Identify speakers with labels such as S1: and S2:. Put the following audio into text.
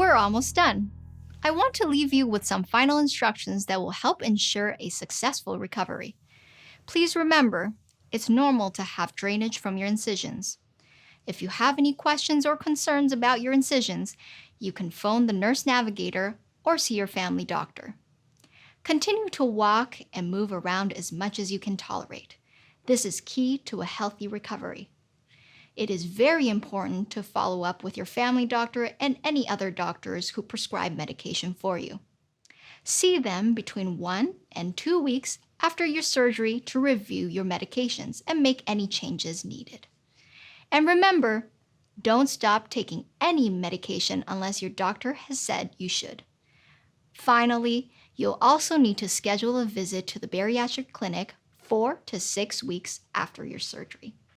S1: We're almost done. I want to leave you with some final instructions that will help ensure a successful recovery. Please remember, it's normal to have drainage from your incisions. If you have any questions or concerns about your incisions, you can phone the nurse navigator or see your family doctor. Continue to walk and move around as much as you can tolerate. This is key to a healthy recovery. It is very important to follow up with your family doctor and any other doctors who prescribe medication for you. See them between 1 and 2 weeks after your surgery to review your medications and make any changes needed. And remember, don't stop taking any medication unless your doctor has said you should. Finally, you'll also need to schedule a visit to the bariatric clinic 4 to 6 weeks after your surgery.